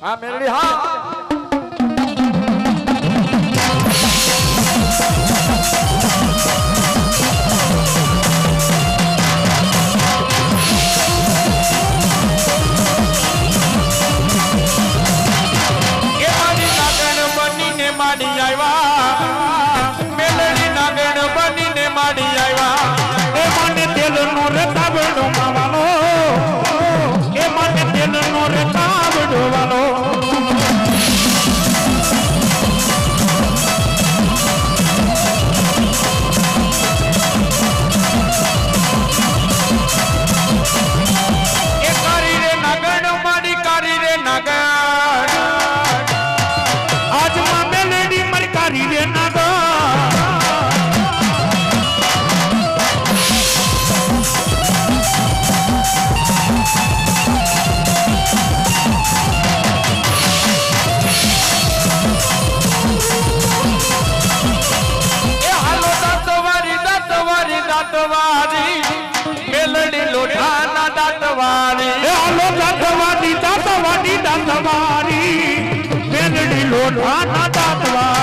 हाँ मेरे हाँ लोढ़ा दातवारी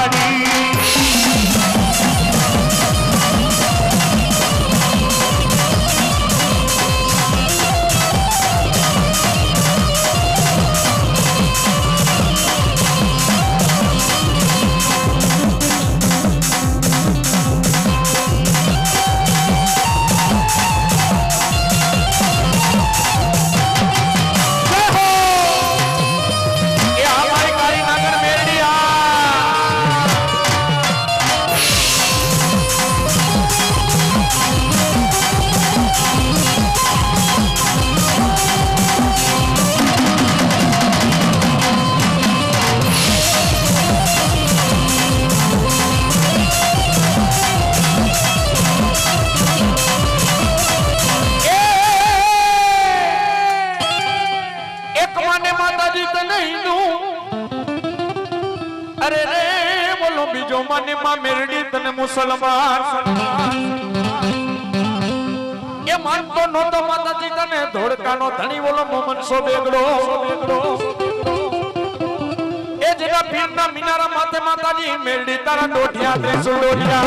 अरे रे बोलो बीजो माने मां मेरडी तने मुसलमान ये मान तो नो तो माता जी तने धोड़कानो धणी बोलो मोमन सो बेगड़ो ए जेना पीरना मीनारा माते माता जी मेरडी तारा डोठिया ते सुडोठिया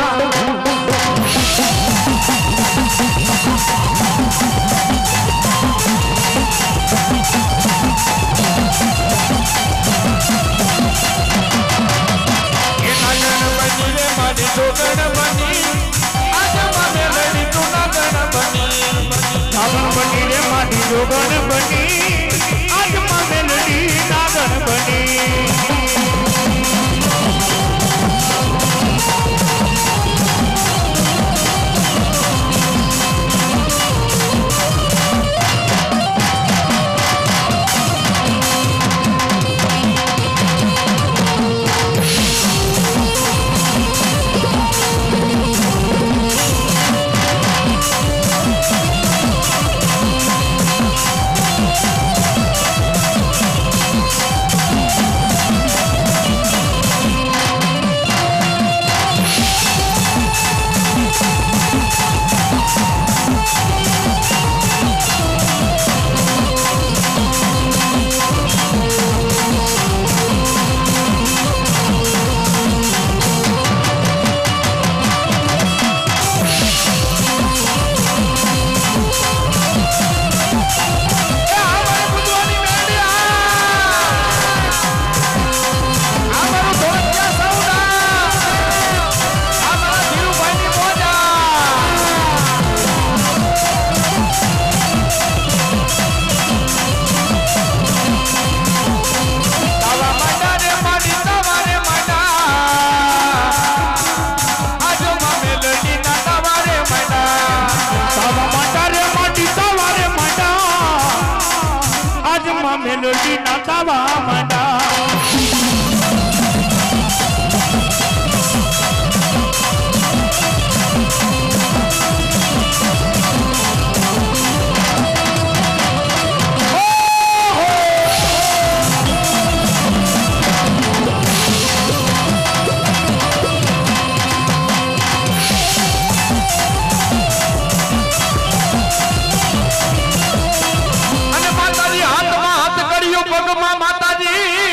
जोगण बनी आज माने लड़ी तू नागण बनी नागण बनी रे माटी जोगण बनी आज माने लड़ी नागण बनी मेलोडी नातावा मंडा माताजी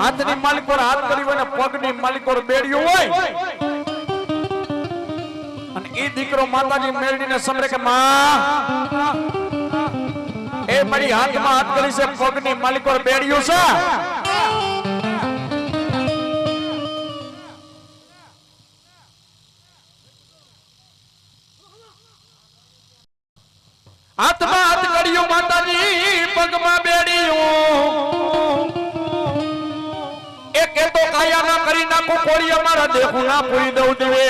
હાથની માલિક પર હાથ કરી હોય ને પગની માલિક પર બેડ્યું હોય અને એ દીકરો માતાજી મેળવીને સમરે કે માં એ મારી હાથમાં હાથ કરી છે પગની માલિક પર બેડ્યું છે હાથમાં હાથ કર્યું માતાજી પગમાં બેડ્યું એક તો કાયા ના કરી નાખું કોળી અમારા દેખું ના પૂરી દઉં દેવે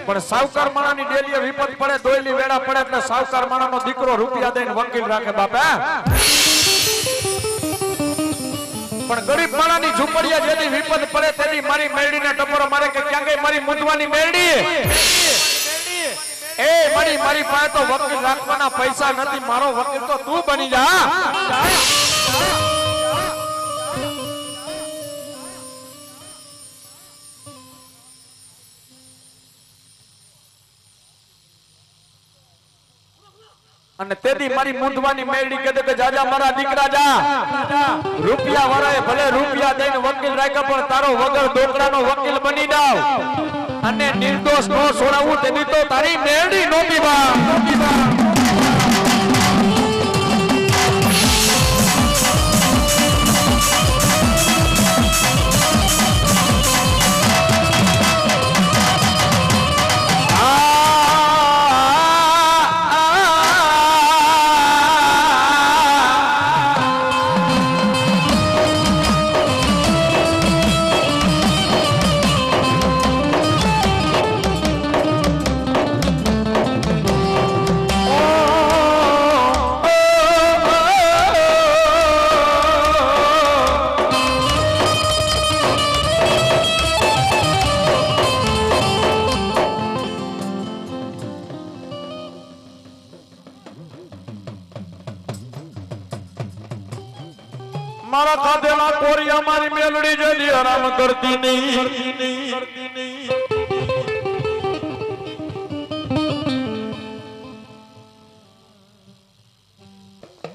પણ સાવકાર માણાની ડેલીએ વિપત પડે દોયલી વેડા પડે એટલે સાવકાર માણાનો દીકરો રૂપિયા દઈને વકીલ રાખે બાપા પણ ગરીબ માણાની ઝૂંપડીએ જેની વિપત પડે તેની મારી મેરડીને ટપોરો મારે કે ક્યાં ગઈ મારી મુંદવાની મેરડી એ મારી પાસે તો વકીલ રાખવાના પૈસા નથી મારો વકીલ તો તું બની જા અને તેદી મારી મુંદવાની મેરડી કહેતે કે જાજા મારા દીકરા જા રૂપિયા વરાય ભલે રૂપિયા દઈને વકીલ રાખ્યા પણ તારો વગર ડોકરાનો વકીલ બની જાવ અને નિર્દોષ નો છોડાવું તેની તો તારી મેરડી નોતી બા મારા ખાધેલા કોરિયા મારી મેલડી જલી આરામ કરતી નહીં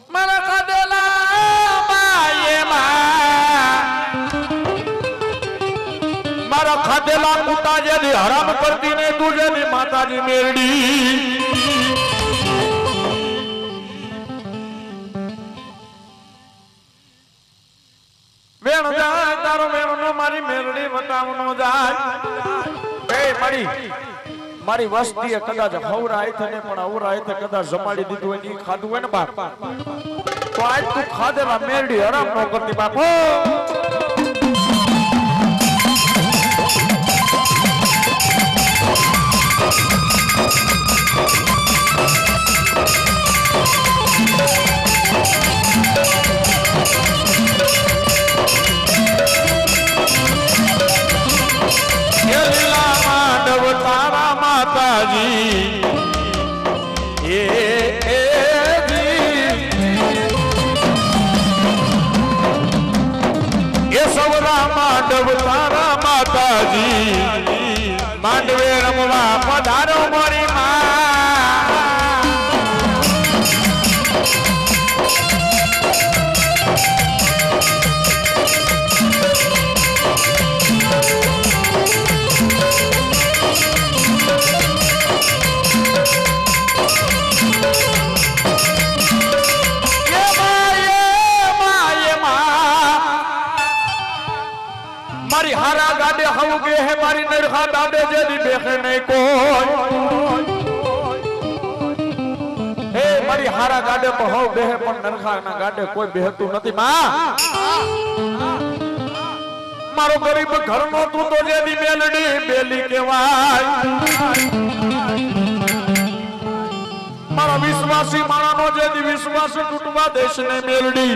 મારા ખાધેલા બાયે મારા ખાધેલા કુટા જલી આરામ કરતી નહીં તું જલી માતાજી મેલડી વેણ જાય તારો વેણનો મારી મેરડી વટાવનો જાય એ મારી વસ્તીએ કદાચ હવરાય થને પણ હવરાય થે કદાચ જમાડી દીધું હોય ની ખાધું હોય ને બાપ તો આજ તું ખાધેલા મેરડી હરામ ન કરતી બાપો તારા માતાજી માંડવે રમવા પધારો મારી મારી હારા ગાડે હવું ગે હે મારી નરખા દાડે જેની બેખે નહીં કોઈ હે મારી હારા ગાડે તો હવ બેહે પણ નરખા ના ગાડે કોઈ બેહતું નથી માં મારો ગરીબ ઘરનો તું તો જેની મેલડી બેલી કહેવાય મારા વિશ્વાસી માણાનો જેની વિશ્વાસ તૂટવા દેશને મેલડી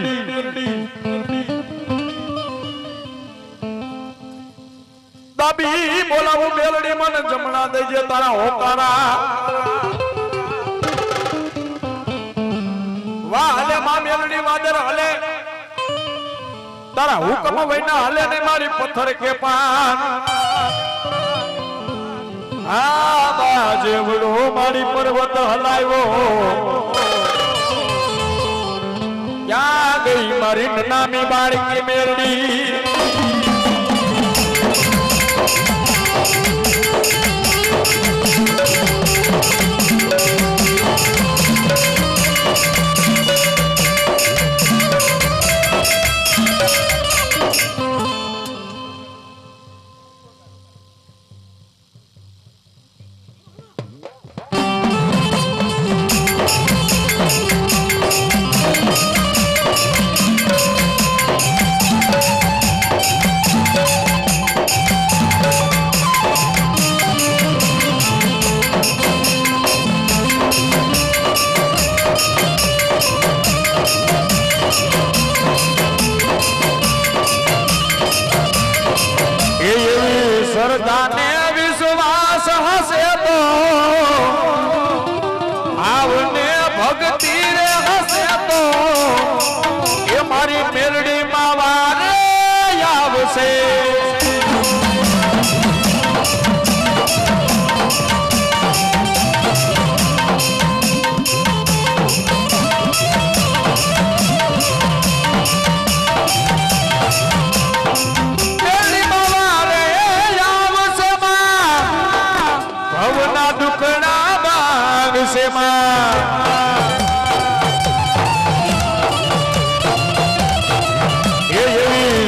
દાબી બોલાવું મેલડી મને જમણા દેજે તારા હોકારા વાહ હલે માં મેલડી વાદર હલે તારા હુકમ વૈના હલે ને મારી પથ્થર કે પાન હા બાજેવડો મારી પર્વત હલાવ્યો ક્યાં ગઈ મારી નામી બાળકી મેરડી સરદાને વિશ્વાસ હશે તો આવને ભક્તિ રે હશે તો એ મારી મેરડી માં વારે આવશે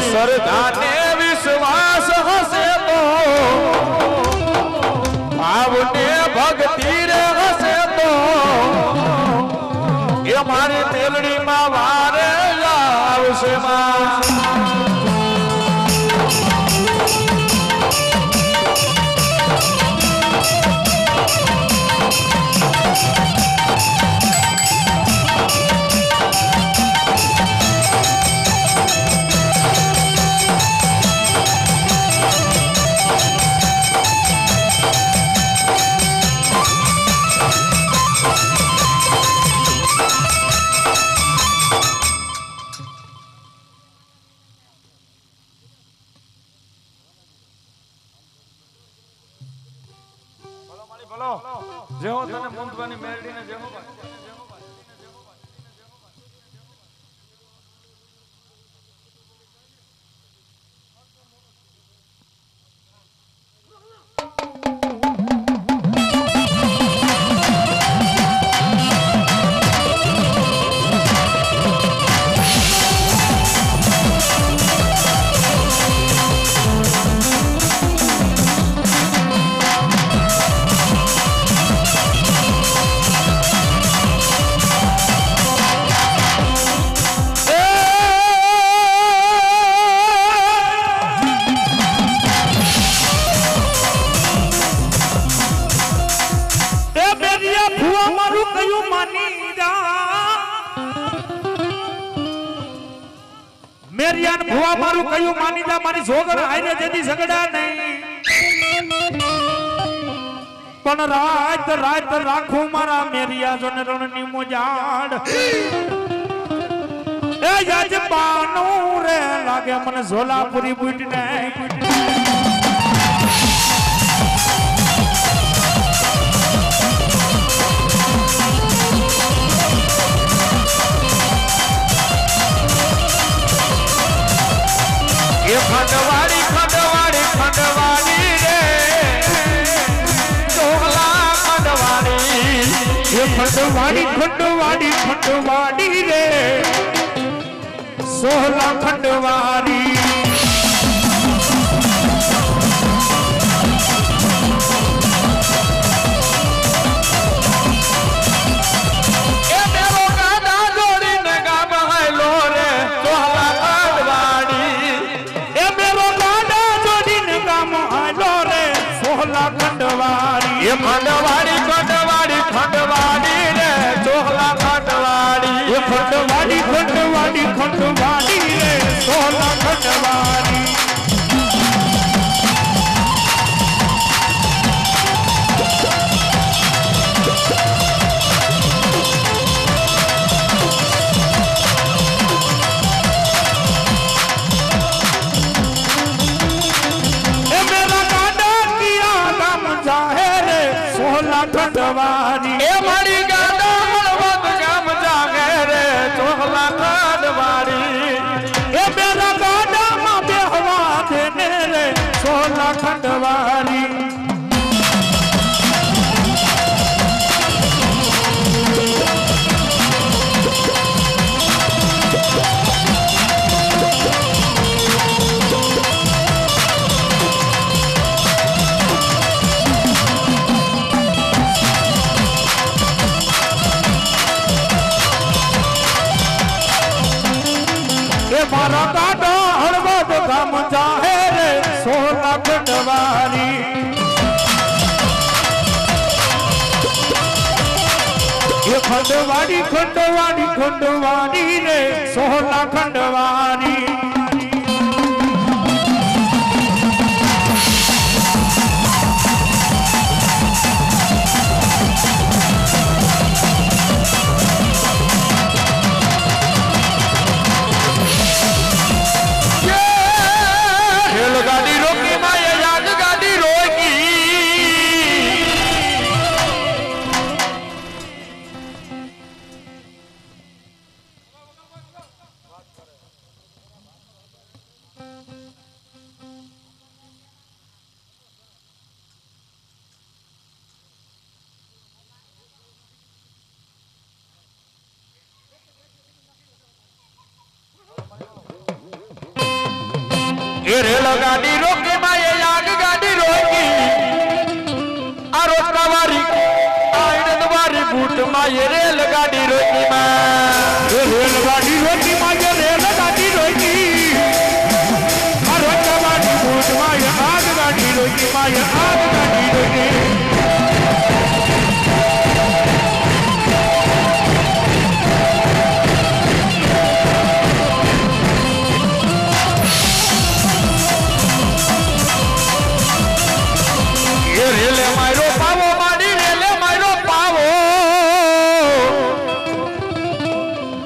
સરદાને વિશ્વાસ હશે તો આવને ભક્તિ રે હશે તો એ મારી મેલડી માં વારે આવશે જેહો તને મુંદવાની મેરડીને જેહો મેરિયાન ભુવા મારું કયું માની જા મારી છોકરા આઈને જેદી ઝઘડા નહીં પણ રાત રાત રાખું મારા મેરિયા જોને રણની મોજાડ એ યજમાનું રે લાગે મને ઝોલાપુરી બુટને ખંડવાડી ખંડવાડી ખંડવાડી રે ચોલા ખંડવાડી એ ખંડવાડી ખંડવાડી ખંડવાડી રે સોલા ખંડવાડી ખંડવાડી ખંડવાડી ખંડવાડી રે ચોલા ખંડવાડી ખંડવાડી ખંડવાડી ખંડવાડી રે ચોલા ખંડવાડી ખંડવાડી એ મારી ગાડા હળવદ ગામ જાગે રે ચોલા ખંડવાડી ખંડવારી મારા કાઢા હળવદ ગામ જાહે રે સોના ખંડવારી એ ખંડવારી ખંડવારી ખંડવારી રે સોના ખંડવારી રેલગાડી રોકી માં આગગાડી રોકી આ રોટકાવારી આઈડવારી બૂટ માં રેલગાડી રોકી માં રેલગાડી રોકી માં રેલગાડી રોકી આ રોટકાવારી બૂટ માં આગગાડી રોકી માં આગગાડી રોકી રેલે મારો પાવો માડી રેલે મારો પાવો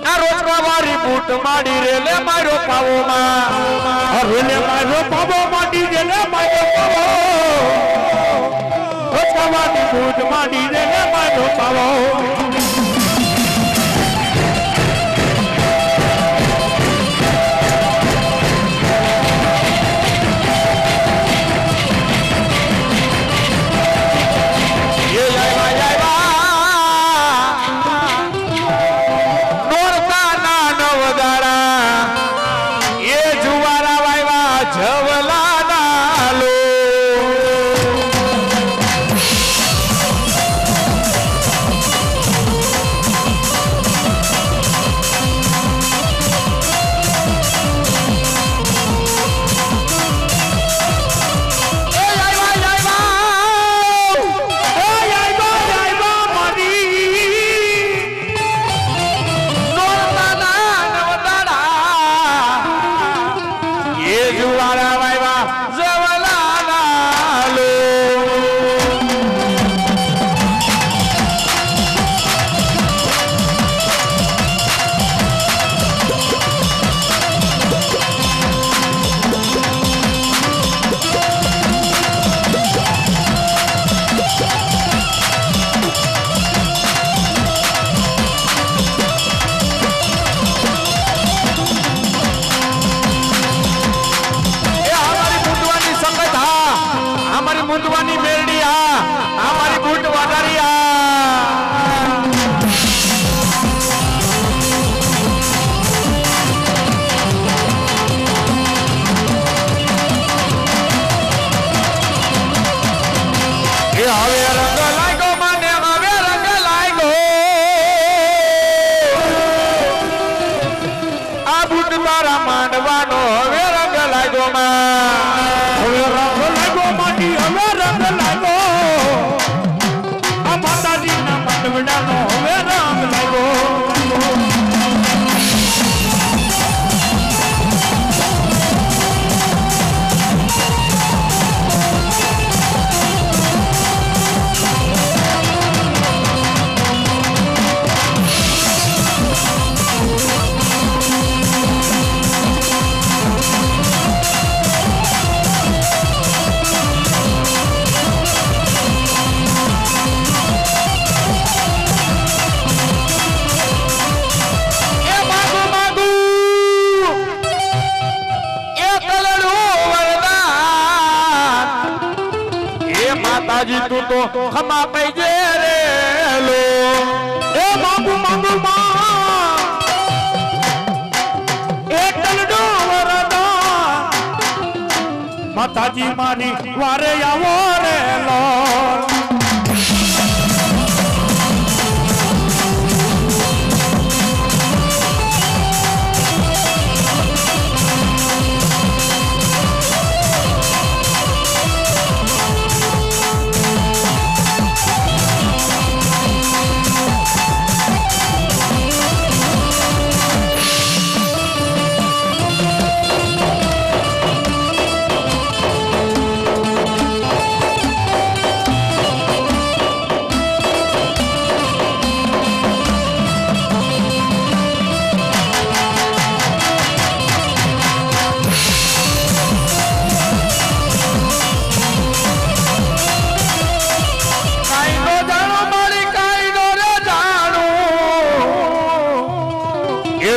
આ રોટકાવારી બૂટ માડી રેલે મારો પાવો માં રેલે મારો પાવો માડી રેલે મારો પાવો રોટકાવારી બૂટ માડી રેલે મારો પાવો તો ખમા કઈજે રે લો એ માંગુ માંગુ માં એક દલડો વરદાન માતાજી મારી વારે આવો રે લો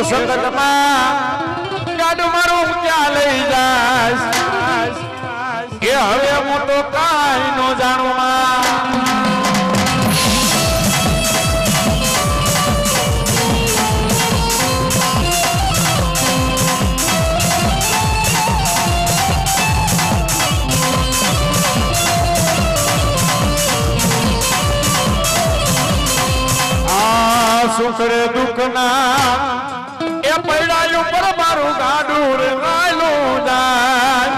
સંકટમાં ગાડું મારું ક્યાં લઈ જાય એ હવે હું તો કાંઈ નો જાણું આ સુખડે દુઃખના પૈડાયું પર મારું ગાડું રે ગાયલું જાય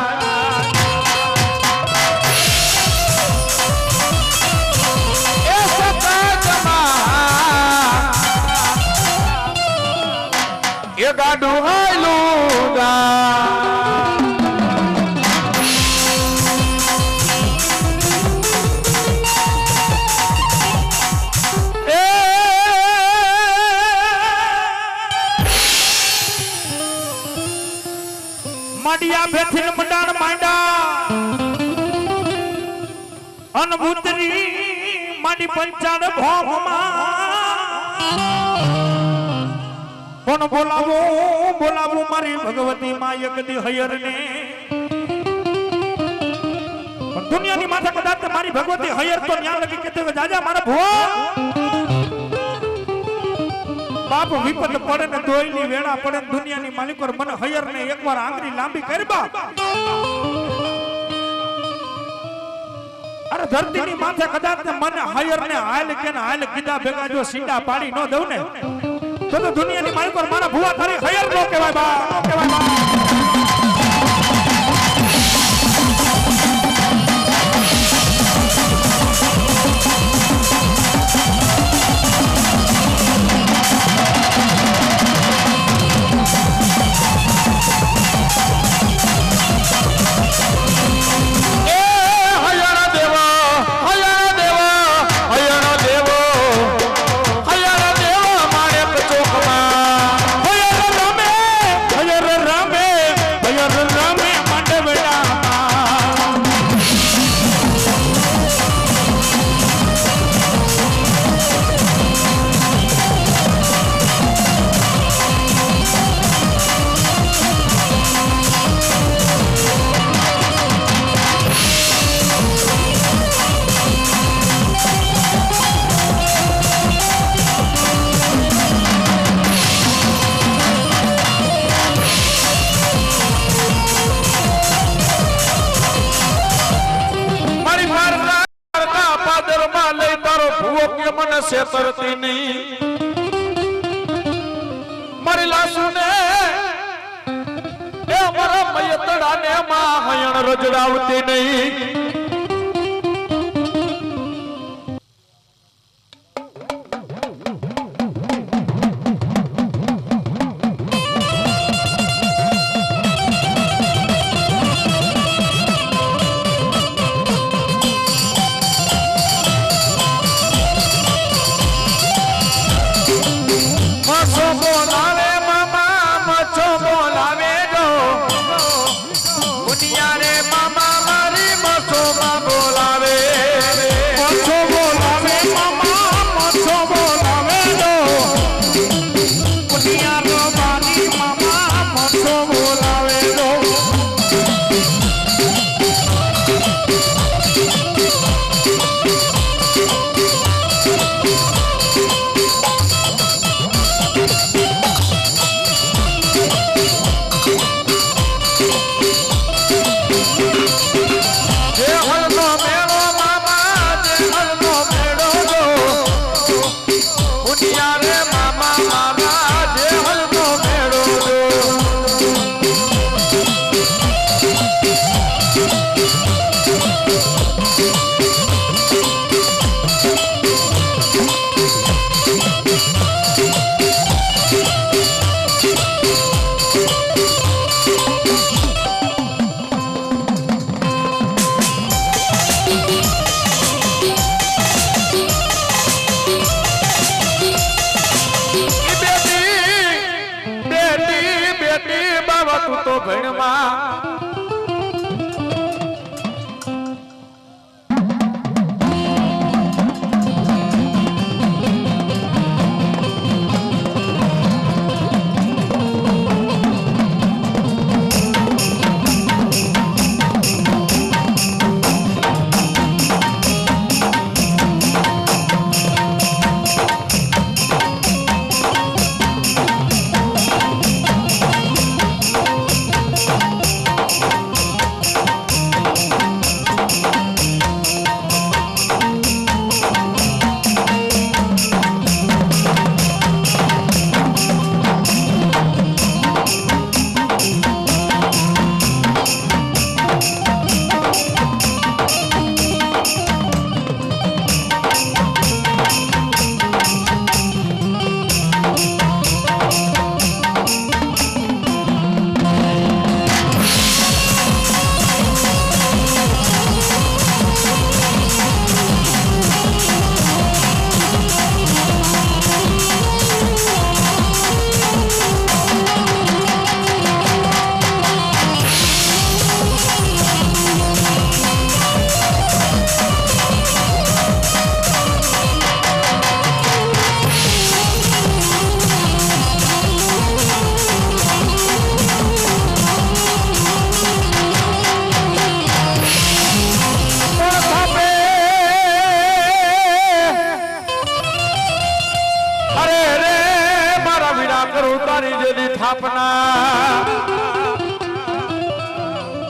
એ સતાજમાં એ ગાડું ગાયલું જાય માડિયા બેઠીન મંડાણ માંડા અનભૂતરી માડી પંચાણ ભોગમાં કોણ બોલાવું મારી ભગવતી માં એકદી હૈયર ને દુનિયાની માથે કદાચ મારી ભગવતી હૈયર તો ન્યા લગી કે જાજા મારા ભુવા બાપ વિપત પડે ને દોઈની વેળા પડે દુનિયાની માલિકોર મને હૈયર ને એકવાર આંગળી લાંબી કરબા અરે ધરતીની માથે કદાચ મને હૈયર ને હાલ કે ને હાલ કીધા ભેગા જો સીડા પાડી ન દઉં ને તો દુનિયાની માલિકોર મારા ભુવા તારી હૈયર નો કહેવાય બા કહેવાય બા છેતરતી નહીં મારી લાસુ ને એ મારા મયતડા ને માં હયણ રજડાવતી નહીં બોલાવે જો દુનિયા રે મામા મારી મસો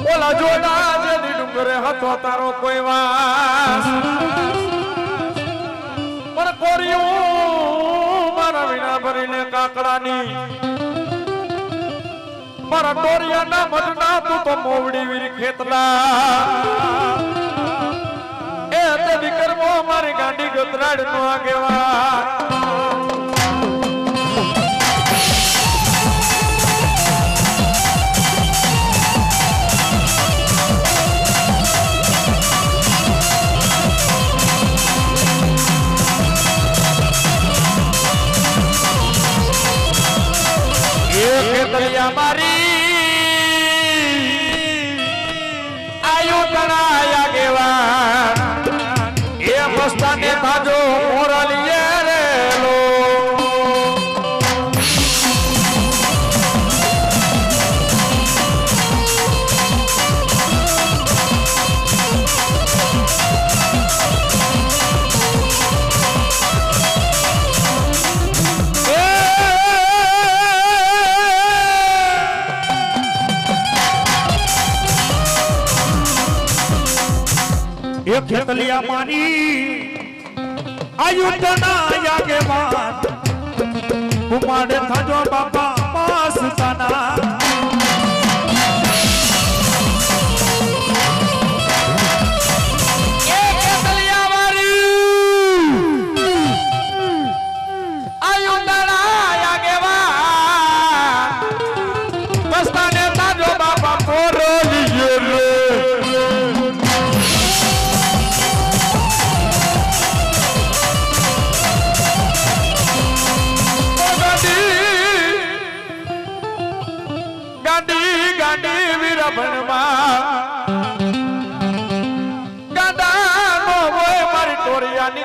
ઓલા જોડા જેની ડુંગરે હતો તારો કોઈ વાસ પણ કોરિયું મારા વિના ભરીને કાકડાની મારા ટોરિયાના મઢના તું તો મોવડી વીર ખેતલા એ તે વિકરમો મારી ગાંડી ગતરાડ નો આગેવા ખેતરિયા મારી આયુ તણાયા ગેવા એ મસ્તાને તાજો મોરલીએ રેલો ખેતલિયા મારી આયુધના યાગેવાન કુમાડે થાજો બાપા માસતાના એ ખેતલિયા મારી આયુધના યાગેવાન મસ્તાને થાજો બાપા મોરલીએ રે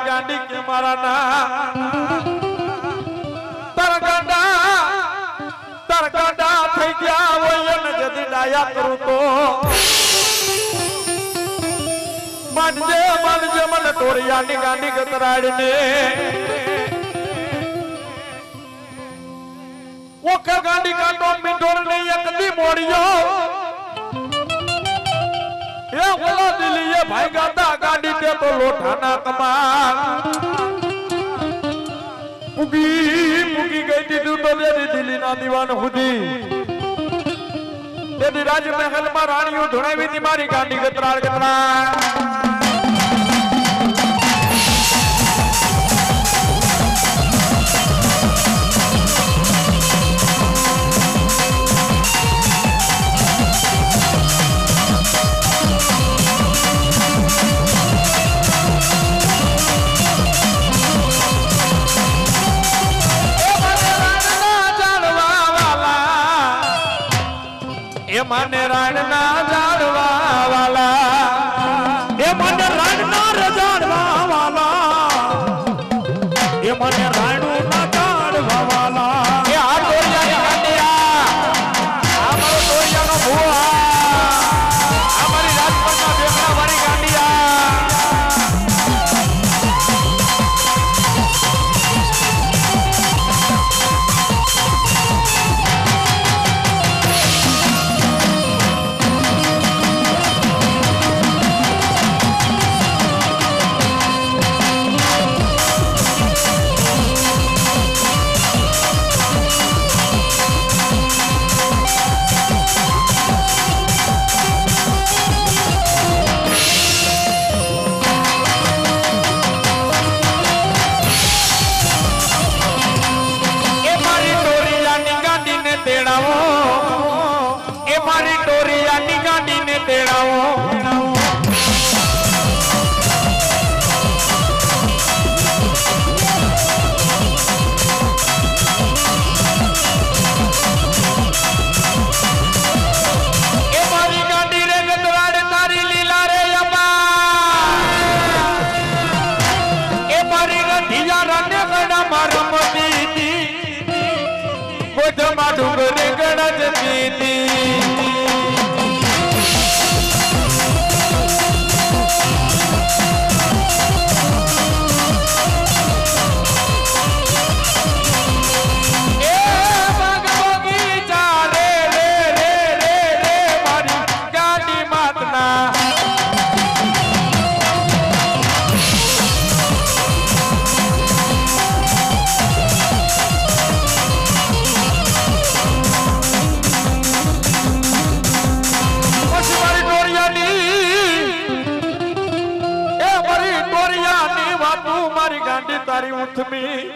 ગાંડી કે મારા ના તાર ગાંડા થઈ ગયા હોય ને જદી ડાયા કરું તો માનજે મને ટોરિયાની ગાંડી ગતરાડ ને ઓખર ગાંડી કાંટો મીંઢોર ને એકદી મોડિયો એ ઓલા દિલીએ ભાઈ ગાતા ગાડી તે તો લોઠાના કમાલ પૂગી ગઈ દીધું તો દેરી દિલ્હી ના દીવાન હુદી દેદી રાજ મહેલ માં રાણીઓ ધોણાવી હતી મારી ગાડી ગતરાળ મને રાણના જાળવા વાલા એ મને રાણના રજાડવા વાલા એ મને રાણું ના જાળવા વાલા એ આ ટોળિયાની ગાંડિયા આ મારો ટોળિયાનો ભૂવા આ મારી રાજપરના બેકડા વાળી ગાંડિયા તારી ઉઠમી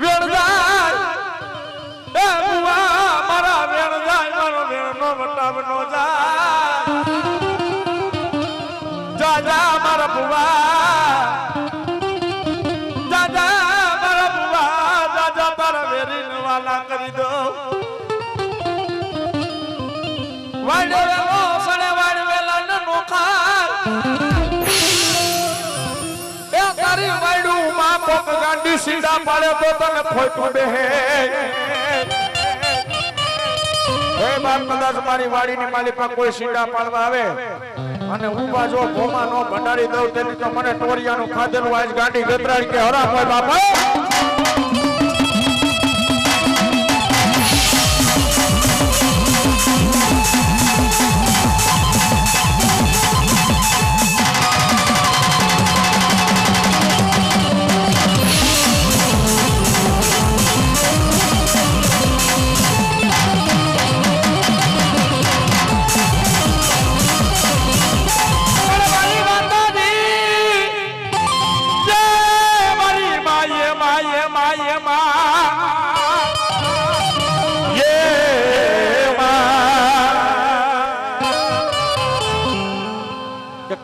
વેણ જાય એ બુઆ મારા વેણ જાય મારો વેણનો વટાવનો જા જા મારા બુઆ જા મારા બુઆ જા તારા વેરીને વાલા કરી દો વાડે વેલો સડે વાડ વેલા ન નોખા તારી વાડું માં પોક ગાંડી સીધા પાડે તો તને ખોટું બેહે હે બાપ કદાચ મારી વાડીની માલી પર કોઈ સીધા પાડવા આવે અને ઊભા જો ભોમા નો ભંડારી દઉં તેની તો મને ટોરિયાનું ખાધેલું આજ ગાંડી ગતરાઈ કે હરા કોઈ બાપા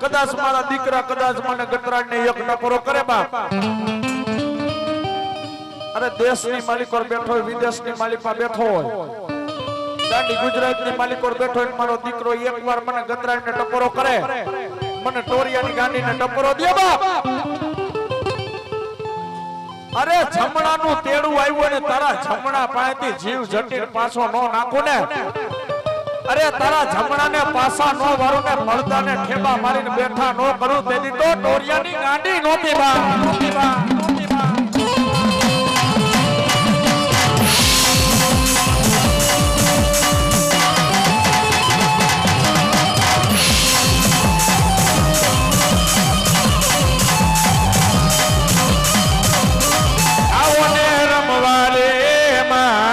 કદાચ મારા દીકરા કદાચ મને ગતરાજ ને એક ટકોરો કરે બાપ અરે દેશની માલિક પર બેઠો હોય વિદેશની માલિક પર બેઠો હોય દાંડી ગુજરાતની માલિક પર બેઠો હોય મારો દીકરો એકવાર મને ગતરાજ ને ટકોરો કરે મને ટોરિયાની ગાંડીને ટકોરો દે બાપ અરે જમણાનું તેડું આવ્યું ને તારા જમણા પાસેથી જીવ જટીને પાછો નો નાખો ને અરે તારા જમણાને પાસા નો વારું ને મળદાને ઠેબા મારીને બેઠા નો કરું તેથી તો ટોરિયાની ગાંડી નોતી બા આવો ને રમવા રે માં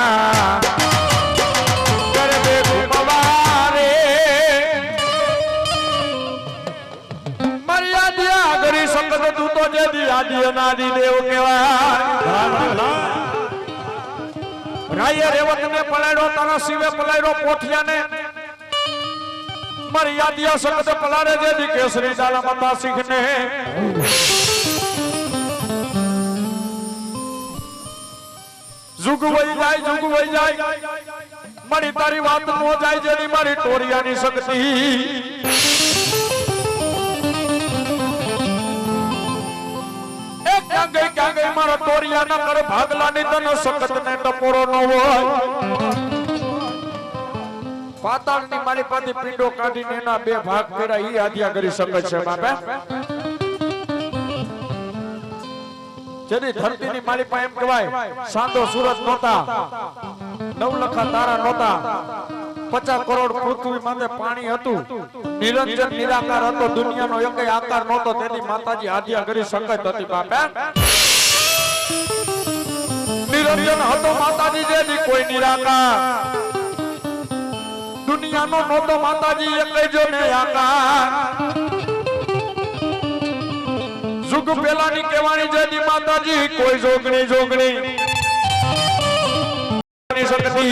અનાદિ દેવ કેવાય રાયે રેવત ને પલાડ્યો તારા શિવે પલાડ્યો પોઠિયાને મર્યાદિયા સકત પલાડે જે દી કેસરી દાલા માતા શીખને જુગ વઈ જાય મારી તારી વાત નો જાય જેની મારી ટોરિયાની શક્તિ ક્યાં ગઈ મારા ટોરિયાના કર ભાગલાની તને સખત ને ટપોરો ન હોય પાતાળની મારી પાસે પીંડો કાઢીને એના બે ભાગ કર્યા ઈ આધ્યા કરી શકે છે બાપે જેની ધરતીની મારી પાસે એમ કહેવાય સાંદો સૂરજ નહોતા નવલખા તારા નહોતા 50 કરોડ પૃથ્વી માથે પાણી હતું નિરંજન નિરાકાર હતો દુનિયાનો એકેય આકાર નહોતો તેની માતાજી આધ્યા કરી શકત હતી બાપે નિરંજન હતો માતાજી જેની કોઈ નિરાકાર દુનિયાનો નહોતો માતાજી એકેય જો ને આકાર જુગ પેલાની કહેવાની જેની માતાજી કોઈ જોગણી શક્તિ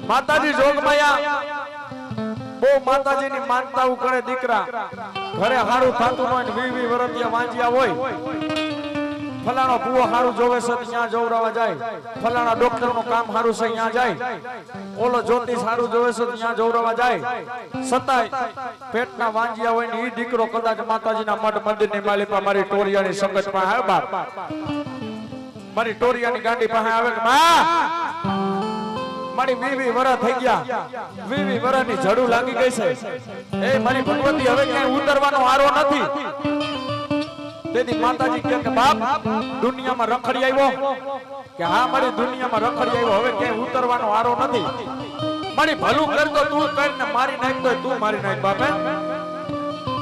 માતાજી જોગમાયા બહુ માતાજીની માનતાઓ કરે દીકરા ઘરે હારું થાતું હોય ને 20 વર્ષિયા વાંજ્યા હોય ફલાણો ભૂવો હારું જોવે છે ત્યાં જોવરાવા જાય ફલાણા ડોક્ટર નું કામ હારું છે ત્યાં જાય ઓલો જ્યોતિષ હારું જોવે છે ત્યાં જોવરાવા જાય સતાય પેટના વાંજ્યા હોય ને ઈ દીકરો કદાચ માતાજીના મઠ મંદિરની માલિકા મારી ટોરિયાની સંગત માં આવે બાપ મારી ટોરિયાની ગાંડી પાસે આવે કે માં મારી 20 વર્ષ થઈ ગયા 20 વર્ષની ઝડુ લાગી ગઈ છે એ મારી ભગવતી હવે ક્યાંય ઉતરવાનો આરો નથી તેથી માતાજી કહે કે બાપ દુનિયામાં રખડી આવ્યો કે હા મારી દુનિયામાં રખડી આવ્યો હવે ક્યાંય ઉતરવાનો આરો નથી મારી ભલું કરતો તું કર ને મારી નાખ તો તું મારી નાખ બાપે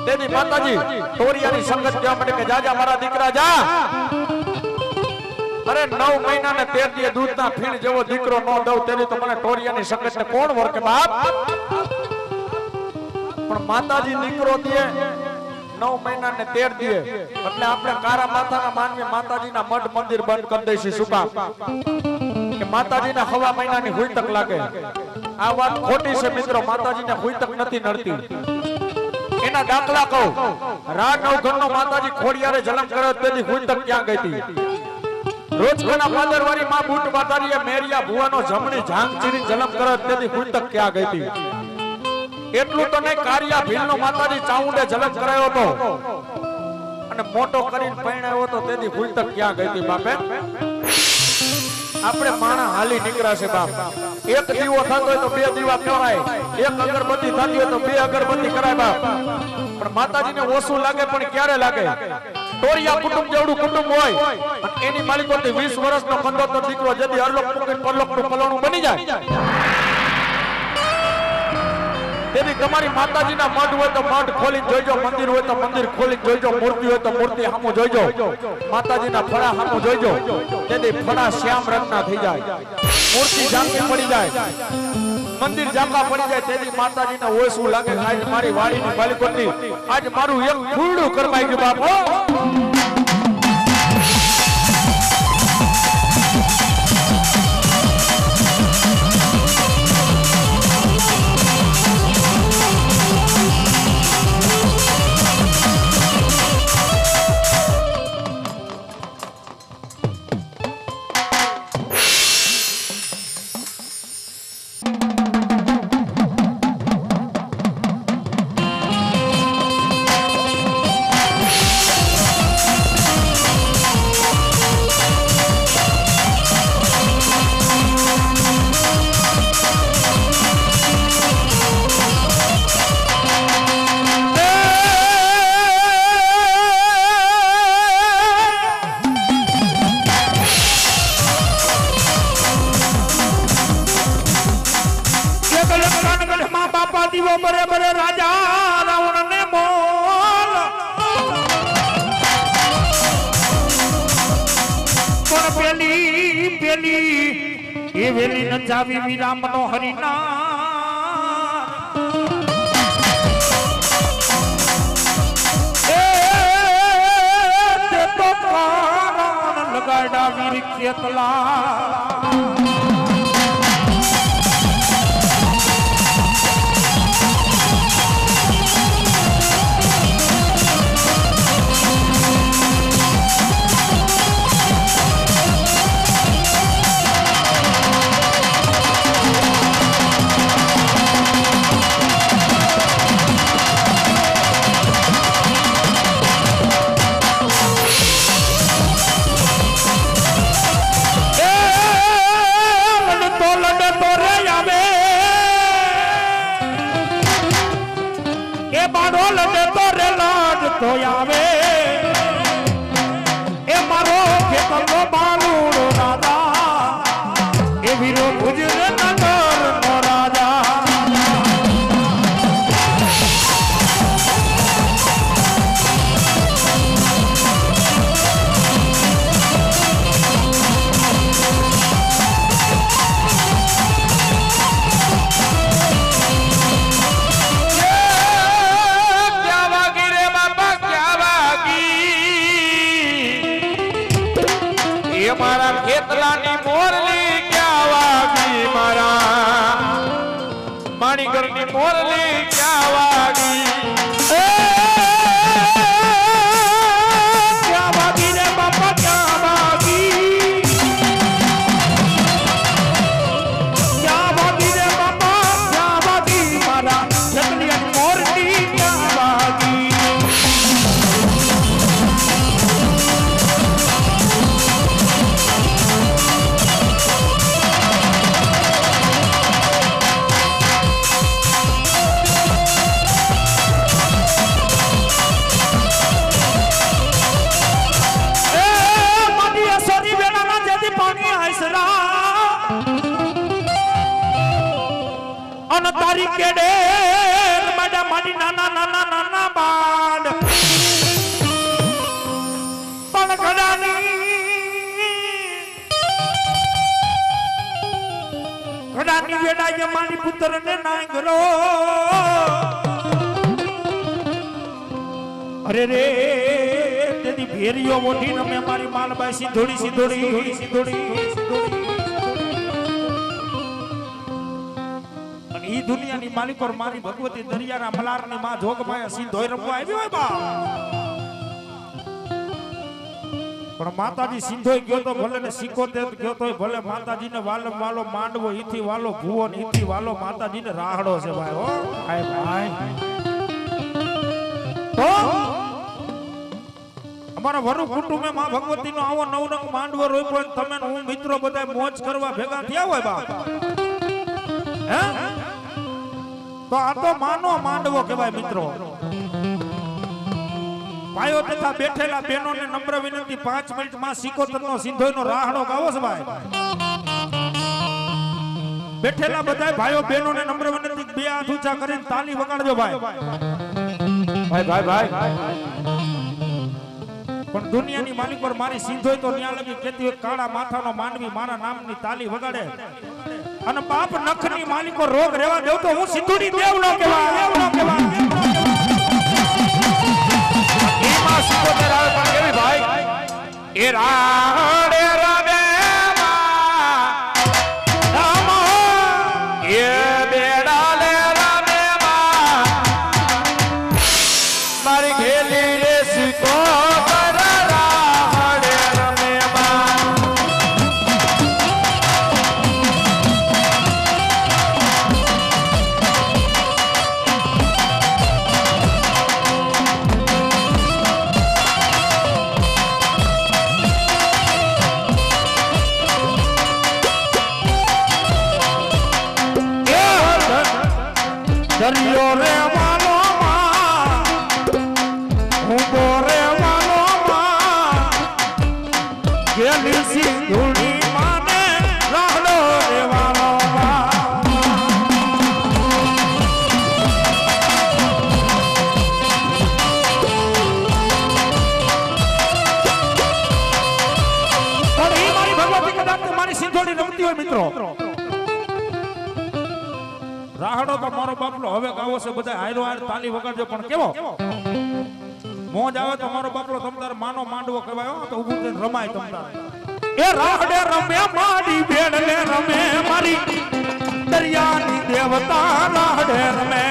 તેથી માતાજી ટોરિયાની સંગત કહેવા માટે કે જા મારા દીકરા જા અરે 9 મહિના ને 13 દી દૂધના ફીણ જેવો દીકરો ન દઉં તેની તો મને ટોરિયાની સંગત ને કોણ વરકે બાપ પણ માતાજી દીકરો દે 9 મહિના ને 13 દી એટલે આપણે કારા માથાના માનવી માતાજીના મઠ મંદિર બંધ કરી દઈશું શું કામ કે માતાજીના હવા મહિનાની હુઈ તક લાગે આ વાત ખોટી છે મિત્રો માતાજીને હુઈ તક નથી નડતી એના દાખલા કહું રા નવઘણનો માતાજી ખોડિયારે જન્મ કર્યો તેની હુઈ તક ક્યાં ગઈ હતી રોજના પાદરવારી માં બૂટ માતાજીએ મેરિયા ભુવાનો જમણી જાંગ ચીરી જન્મ કર્યો તેની હુઈ તક ક્યાં ગઈ હતી એટલું તો નહીં કારિયા ભીલનો માતાજી ચાઉંડે જન્મ કરાયો હતો અને મોટો કરીને પરણાયો હતો તેની હુઈ તક ક્યાં ગઈ હતી બાપે આપણે માણા હાલી નીકળ્યા છે બાપ એક દીવો થતો હોય તો 2 દીવા કરાય એક અગરબત્તી થતી હોય તો 2 અગરબત્તી કરાય બાપ પણ માતાજીને ઓછું લાગે પણ ક્યારે લાગે ટોરિયા કુટુંબ જેવડું કુટુંબ હોય અને એની માલિકોથી 20 વર્ષનો કંદોતર દીકરો જેથી અરલોક મુકીને પરલોકનું પલોણું બની જાય તેથી તમારી માતાજીના મઠ હોય તો મઠ ખોલીને જોઈજો મંદિર હોય તો મંદિર ખોલીને જોઈજો મૂર્તિ હોય તો મૂર્તિ સામું જોઈજો માતાજીના ફળા સામું જોઈજો તેથી ફળા શ્યામ રંગના થઈ જાય મૂર્તિ ઝાંકી પડી જાય મંદિર ઝાંકા પડી જાય તેથી માતાજીને હોય શું લાગે આજ મારી વાડીની માલિકોની આજ મારું એક ફૂલડું કરવાઈ ગયું બાપો એ વેલી નચાવી વીરા મનોહરીના તે તો કારણ લગાડા વીર ખેતલા તો આવે એ મારો ખેતરનો બાલુડો રાજા એ વીરો ગુજરે નગરનો રાજા મારા ખેતલાની મોરલી ક્યાં વાગી મારા માણીગરની મોરલી ક્યાં વાગી ક્યાં વાગી રે બાપા ક્યાં વાગી ક્યાં વાગી રે બાપા ક્યાં વાગી મારા ખેતલિયાની મોરલી ક્યાં વાગી તારી કેડે માડા માડી નાના નાના નાના બાડ પણ ઘડાની વેડાય મારી પુત્રને નાય ગરો અરે રે તેની ભેરીઓ મોઢી નમે મારી માલબાઈ સિંધોડી સિંધોડી સિંધોડી ઈ દુનિયાની માલિકોર મારી ભગવતી દરિયાના મલારની માં જોગમાયા સિંધોઈ રમવા આવી હોય બા પણ માતાજી સિંધોઈ ગયો તો ભલે ને સિકોતેર ગયો તો ભલે માતાજીને વાલમ વાલો માંડવો ઈથી વાલો ભૂવો ને ઈથી વાલો માતાજીને રાહડો છે ભાઈ હો ભાઈ ભાઈ તો અમારા વરુ કુટુંબે માં ભગવતીનો આવો નવરંગ માંડવો રોપ્યો તમે હું મિત્રો બધા મોજ કરવા ભેગા થયા હોય બા હે તો આ તો માનો માંડવો કહેવાય મિત્રો ભાઈઓ તથા બેઠેલા બહેનોને નમ્ર વિનંતી 5 મિનિટમાં સિકોતરનો સિંધોઈનો રાહડો ગાવો છે ભાઈ બેઠેલા બધા ભાઈઓ બહેનોને નમ્ર વિનંતી બે હાથ ઊંચા કરીને તાલી વગાડજો ભાઈ ભાઈ ભાઈ ભાઈ પણ દુનિયાની માલિક પર મારી સિંધોઈ તો ન્યા લગી કેતી હોય કાળા માથાનો માંડવી મારા નામની તાલી વગાડે અને બાપ નખની માલિકો રોગ રેવા દેવ તો હું સિંધુડી દેવ નો કહેવાય એમાં સિકોતેર આવે પણ કેવી ભાઈ એ રાડે રમે માં એ બેડાલે રમે માં મારી ઘેલી રે સિકોતર રાડે રમે માં દરિયો રે વાલો માં ઉભો રે વાલો માં ગેલી સિંધુડી માને રાહડો રે વાલો મારી ભગવતી કદાચ મારી સિંધોડી મિત્રો રાહડો તો મારો બાપલો હવે ગાવો છે બધા હાયરો હાર તાલી વગાડજો પણ કેવો મોજ આવે તો મારો બાપલો તમતાર માનો માંડવો કહેવાય તો ઊભું થઈને રમાય તમતાર એ રાહડે રમે મારી ભેડને રમે મારી દરિયાની દેવતા રાહડે રમે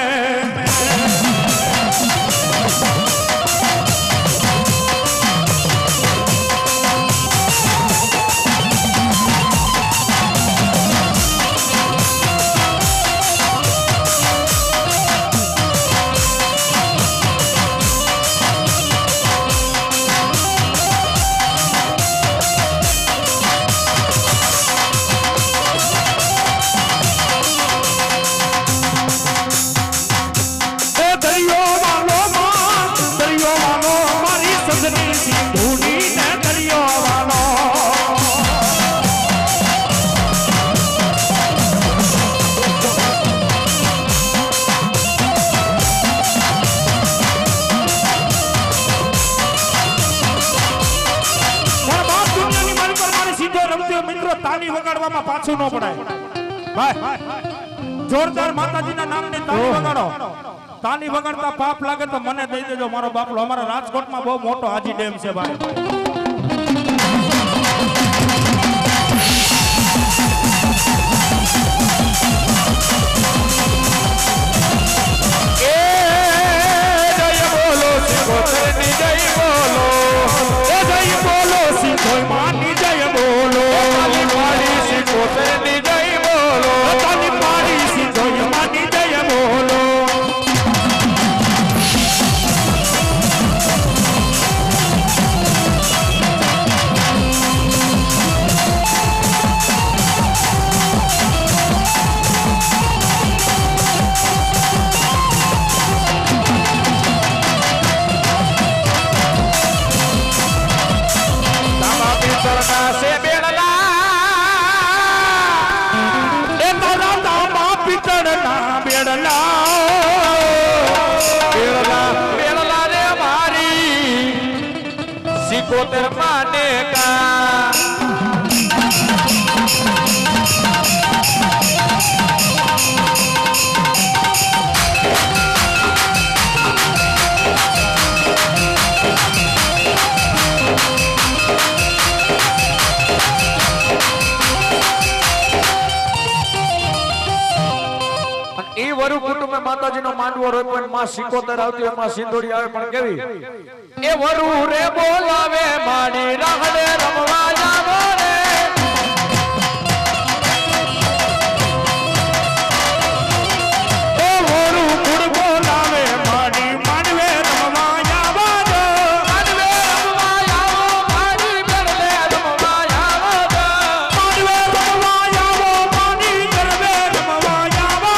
તાલી વગાડવામાં પાછું ન પડાય ભાઈ જોરદાર માતાજીના નામની તાલી વગાડો તાલી વગાડતા પાપ લાગે તો મને દઈ દેજો મારો બાપલો અમારા રાજકોટમાં બહુ મોટો હાજી ડેમ છે ભાઈ सिकोतर माने का વરુ કુટુંબ માતાજી નો માંડવો રોય પણ માં સિકોતર આવતી એમાં સિંદોડી આવે પણ કેવી એ વરુ રે બોલાવે માડી રાહડે રમવા જાવો રે એ વરુ કુડ બોલાવે માડી માંડવે રમવા જાવો રે માંડવે રમવા જાવો માડી બેડલે રમવા જાવો રે માંડવે રમવા જાવો માડી બેડલે રમવા જાવો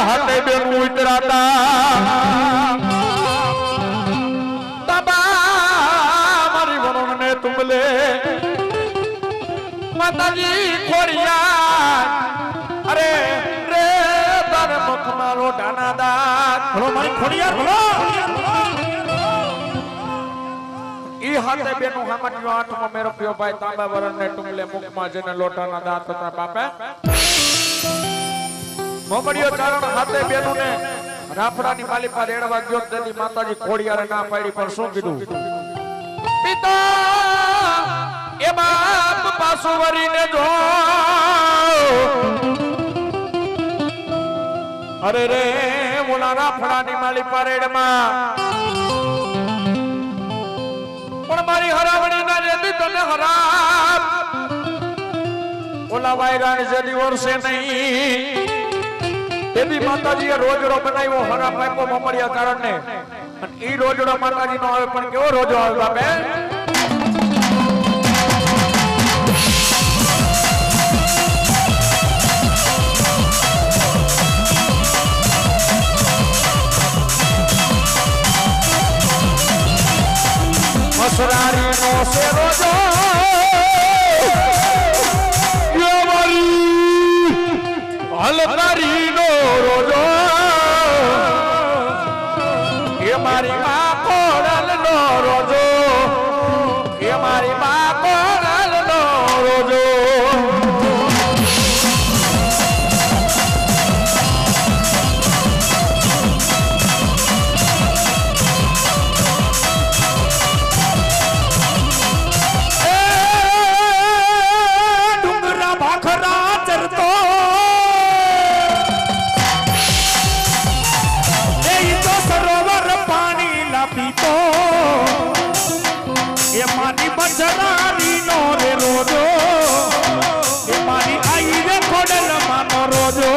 हाथे बेरू उतराता बाबा मारी वरुण ने तुमले माताजी खोरिया अरे रे तार मुख मारो दानादार बोलो मारी खोरिया बोलो ई हाथे बेनु हमटियो आठमो मेरो पियो भाई तांबा वरुण ने तुमले मुख मा जने लोटाना दात था बापे मोमड़ियो चारण हाथे बेनु ने राफड़ानी माली पर रेड़वा गयो तेनी माताजी खोड़ियारे ना पाड़ी पर શું કીધું પિતા એ બાપ પાછો વરીને જો અરે રે ઓલા રાફડાની માલી પર રેડમાં પણ મારી હરાવણી ના રેતી તને હરામ ઓલા વાયરાની જેદી વર્ષે નહીં देवी माताजी रोजड़ो बनाव्यो हरा पाइपो ममड़िया कारण ने ई रोजड़ो माताजी नो आवे पण केवो रोजो आवे बापे અસરારી નો શેરો જો હલકારી નો રોજો એ મારી માં કોડલ નો રોજો એ મારી માં કોડલ નો રોજો બચરારી નો રે રોજો એ મારી આઈ રે ખોડલ માનો રોજો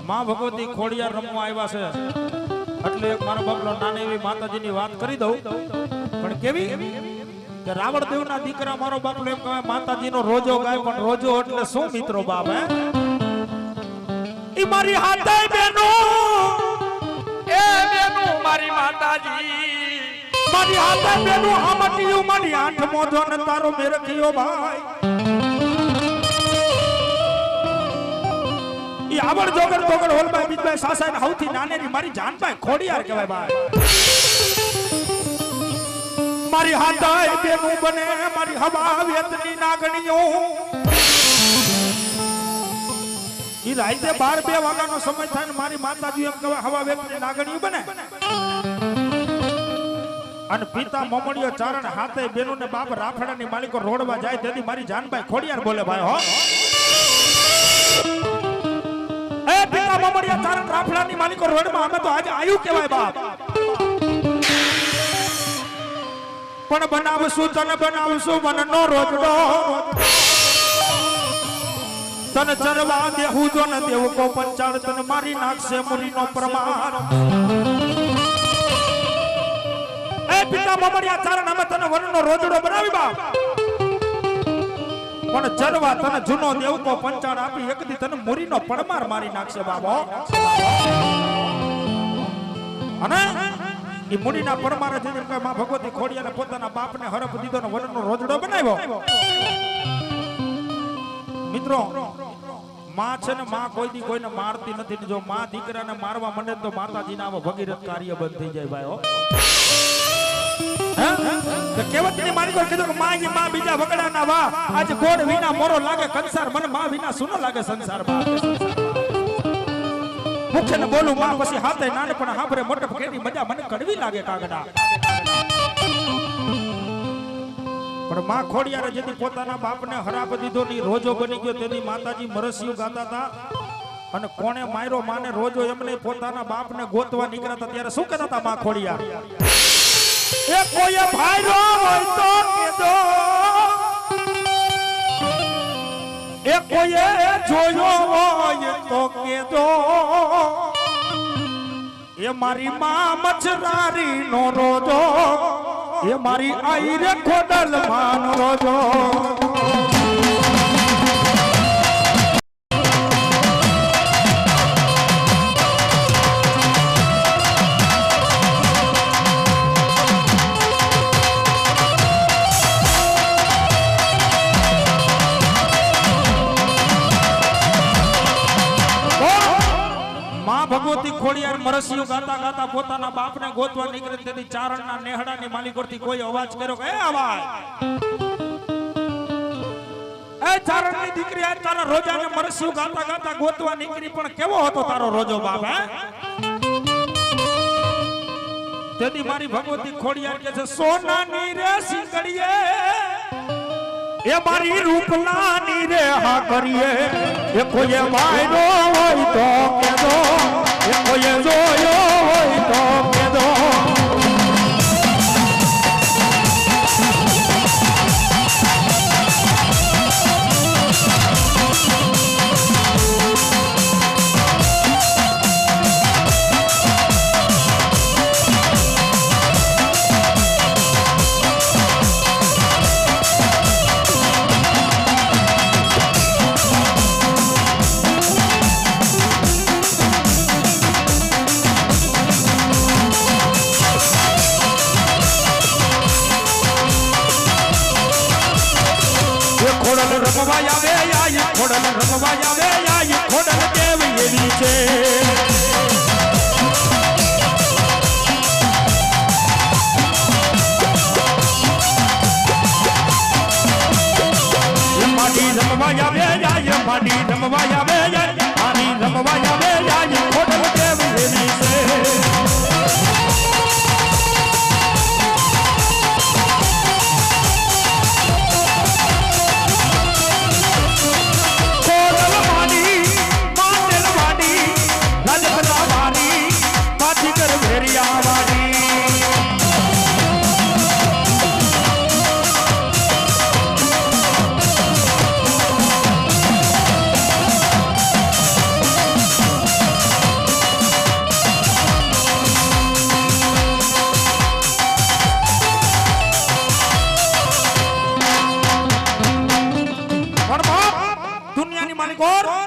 માં ભગવતી ખોડિયાર રમવા આવ્યા છે એટલે એક મારો બાપલો નાની એવી માતાજીની વાત કરી દઉં પણ કેવી કે રાવણદેવ ના દીકરા મારો બાપલો એમ કહે માતાજીનો રોજો ગાય પણ રોજો એટલે શું મિત્રો બાપ હે ઈ મારી હાથે બેનો એ બેનો મારી માતાજી મારી હાથે બેનો હામટીયું મારી આંખ મોઢો ને તારો મેરખિયો ભાઈ ઈ આવડ જોગર તોગર હોલભાઈ બીજભાઈ સાસાઈ ને હૌથી નાનેરી મારી જાનભાઈ ખોડિયાર કહેવાય ભાઈ મારી હાથાય બેનું બને મારી હવા વેતની નાગણીઓ ઈ રાતે 12-2 વાગ્યાનો સમય થાય ને મારી માતાજી એમ કહે હવા વેતની નાગણીઓ બને અને પિતા મમડિયો ચારણ હાથે બેનું ને બાપ રાફડાની માલિકો રોડવા જાય તેથી મારી જાનભાઈ ખોડિયાર બોલે ભાઈ હો એ પિતા મમડિયો ચારણ રાફડાની માલિકો રોડમાં અમે તો આજે આયુ કહેવાય બાપ પણ બનાવશું તને બનાવશું મનનો રોજડો તને ચરવા દેહું જો ન દેવું કો પંચાળ તને મારી નાખશે મુરીનો પ્રમાણ એ પિતા મમડિયા ચારણ અમે તને વનનો રોજડો બનાવી બાપ પણ ચરવા તને જૂનો દેવું કો પંચાળ આપી એકદી તને મુરીનો પડમાર મારી નાખશે બાબો અને ઈ મુડીના પરમારે જઈને કહે માં ભગવતી ખોડિયાને પોતાના બાપને હરફ દીધો ને વનનો રોજડો બનાવ્યો મિત્રો માં છે ને માં કોઈ દી કોઈને મારતી નથી ને જો માં દીકરાને મારવા માંડે તો માતાજીના આવો ભગીરથ કાર્ય બંધ થઈ જાય ભાઈ હો હે કેવતની મારી કોઈ કીધું કે માં બીજા વગડાના વા આજ ગોળ વિના મોરો લાગે કંસાર મને માં વિના સુનો લાગે સંસાર માં મુખ્ય ને બોલું માં પછી હાથે નાને પણ હાંભરે મોટપ કેની મજા મને કડવી લાગે કાગડા પણ માં ખોડિયારે જેથી પોતાના બાપને હરાપ દીધો ની રોજો બની ગયો તેની માતાજી મરસિયું ગાતા હતા અને કોણે માર્યો માને રોજો એમને પોતાના બાપને ગોતવા નીકળ્યા હતા ત્યારે શું કહેતા હતા માં ખોડિયાર એ કોઈ ભાઈરો હોય તો કેદો એ કોઈએ જોયો હોય તો કેદો એ મારી માં મચરારી નો રોજો એ મારી આઈ રે ખોડલ માન રોજો ભગવતી ખોડિયાર મરસિયું ગાતા ગાતા પોતાના બાપને ગોતવા નીકળે તેથી ચારણના નેહડાની માલિકોથી કોઈ અવાજ કર્યો કે એ અવાજ એ ચારણની દીકરી આ તારા રોજાને મરસિયું ગાતા ગાતા ગોતવા નીકળી પણ કેવો હતો તારો રોજો બાપ હે તેથી મારી ભગવતી ખોડિયાર કે છે સોનાની રે સિંગડીએ એ મારી રૂપલાની રે હા કરીએ એ કોઈ વાયરો હોય તો કેદો એ કોઈ જોયો હોય તો કેદો આવે આઈ ખોડલ રમવા આવે આઈ ખોડલ કેવી એવી છે